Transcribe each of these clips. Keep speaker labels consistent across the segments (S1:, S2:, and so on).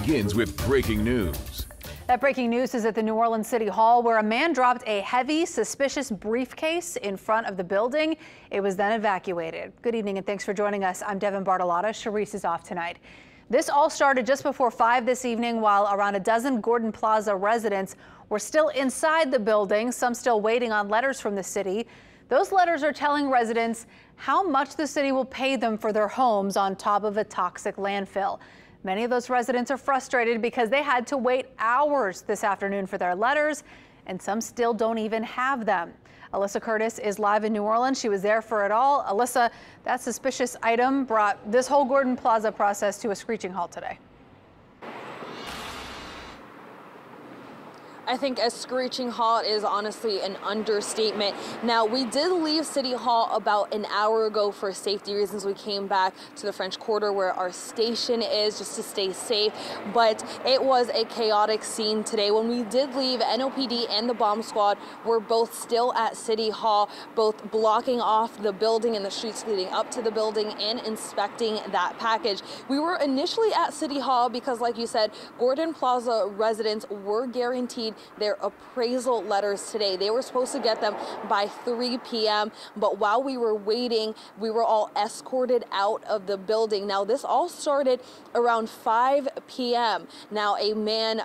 S1: begins with breaking news.
S2: That breaking news is at the New Orleans City Hall, where a man dropped a heavy, suspicious briefcase in front of the building. It was then evacuated. Good evening and thanks for joining us. I'm Devin Bartolotta. Sharice is off tonight. This all started just before 5 this evening, while around a dozen Gordon Plaza residents were still inside the building, some still waiting on letters from the city. Those letters are telling residents how much the city will pay them for their homes on top of a toxic landfill. Many of those residents are frustrated because they had to wait hours this afternoon for their letters, and some still don't even have them. Alyssa Curtis is live in New Orleans. She was there for it all. Alyssa, that suspicious item brought this whole Gordon Plaza process to a screeching halt today.
S3: I think a screeching halt is honestly an understatement. Now, we did leave City Hall about an hour ago for safety reasons. We came back to the French Quarter where our station is just to stay safe, but it was a chaotic scene today. When we did leave, NOPD and the bomb squad were both still at City Hall, both blocking off the building and the streets leading up to the building and inspecting that package. We were initially at City Hall because, like you said, Gordon Plaza residents were guaranteed their appraisal letters today. They were supposed to get them by 3 p.m. But while we were waiting, we were all escorted out of the building. Now, this all started around 5 p.m. Now, a man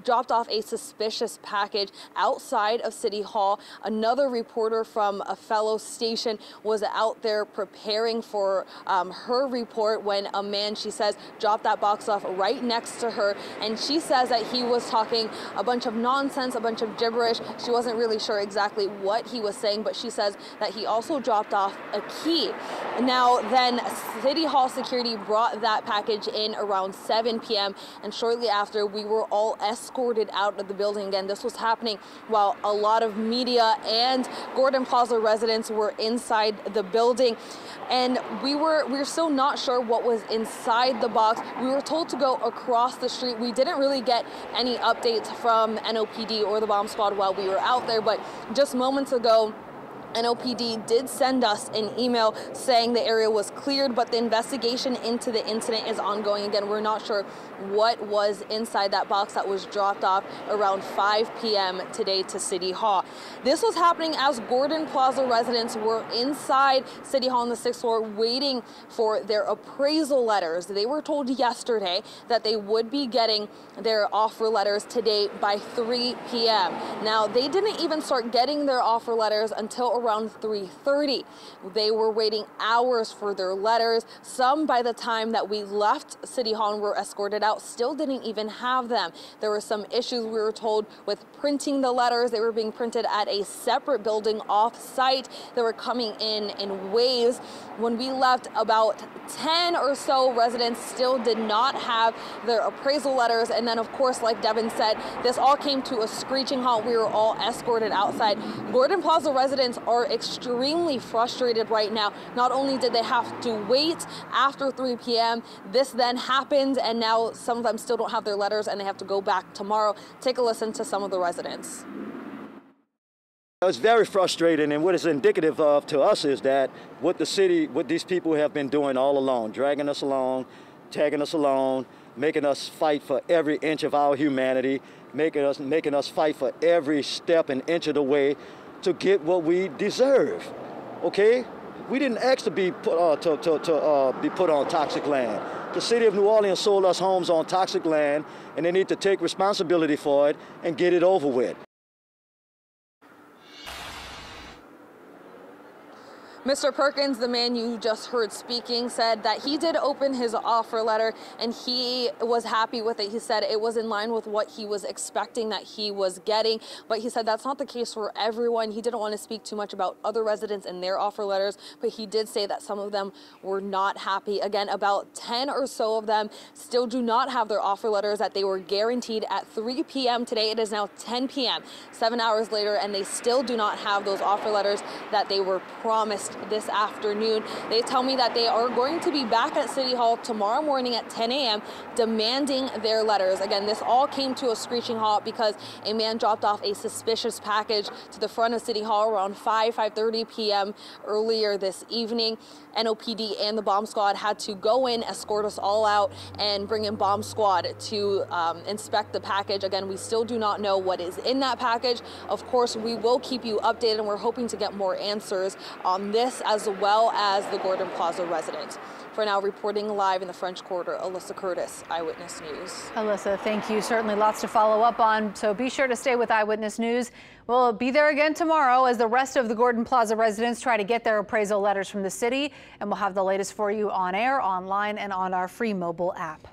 S3: dropped off a suspicious package outside of City Hall. Another reporter from a fellow station was out there preparing for her report when a man, she says, dropped that box off right next to her. And she says that he was talking a bunch of nonsense, a bunch of gibberish. She wasn't really sure exactly what he was saying, but she says that he also dropped off a key. Now, then City Hall security brought that package in around 7 p.m. and shortly after, we were all escorted out of the building. Again, this was happening while a lot of media and Gordon Plaza residents were inside the building. And we're still not sure what was inside the box. We were told to go across the street. We didn't really get any updates from NOPD or the bomb squad while we were out there, but just moments ago, NOPD did send us an email saying the area was cleared, but the investigation into the incident is ongoing. Again, we're not sure what was inside that box that was dropped off around 5 p.m. today to City Hall. This was happening as Gordon Plaza residents were inside City Hall on the 6th floor waiting for their appraisal letters. They were told yesterday that they would be getting their offer letters today by 3 p.m. Now, they didn't even start getting their offer letters until around 3:30. They were waiting hours for their letters. Some, by the time that we left City Hall and were escorted out, still didn't even have them. There were some issues, we were told, with printing the letters. They were being printed at a separate building off-site. They were coming in waves. When we left, about 10 or so residents still did not have their appraisal letters. And then, of course, like Devin said, this all came to a screeching halt. We were all escorted outside. Gordon Plaza residents are extremely frustrated right now. Not only did they have to wait after 3 p.m., this then happened, and now some of them still don't have their letters and they have to go back tomorrow. Take a listen to some of the residents.
S4: It's very frustrating, and what it's indicative of to us is that what these people have been doing all along, dragging us along, tagging us along, making us fight for every inch of our humanity, making us fight for every step and inch of the way to get what we deserve. Okay, we didn't ask to be put on toxic land. The city of New Orleans sold us homes on toxic land, and they need to take responsibility for it and get it over with.
S3: Mr. Perkins, the man you just heard speaking, said that he did open his offer letter and he was happy with it. He said it was in line with what he was expecting that he was getting, but he said that's not the case for everyone. He didn't want to speak too much about other residents and their offer letters, but he did say that some of them were not happy. Again, about 10 or so of them still do not have their offer letters that they were guaranteed at 3 p.m. today. It is now 10 p.m., 7 hours later, and they still do not have those offer letters that they were promised this afternoon. They tell me that they are going to be back at City Hall tomorrow morning at 10 a.m. demanding their letters. Again, this all came to a screeching halt because a man dropped off a suspicious package to the front of City Hall around 5:30 p.m. earlier this evening. NOPD and the bomb squad had to go in, escort us all out, and bring in bomb squad to inspect the package. Again, we still do not know what is in that package. Of course, we will keep you updated, and we're hoping to get more answers on this as well as the Gordon Plaza resident. For now, reporting live in the French Quarter, Alyssa Curtis, Eyewitness News.
S2: Alyssa, thank you. Certainly lots to follow up on, so be sure to stay with Eyewitness News. We'll be there again tomorrow as the rest of the Gordon Plaza residents try to get their appraisal letters from the city, and we'll have the latest for you on air, online, and on our free mobile app.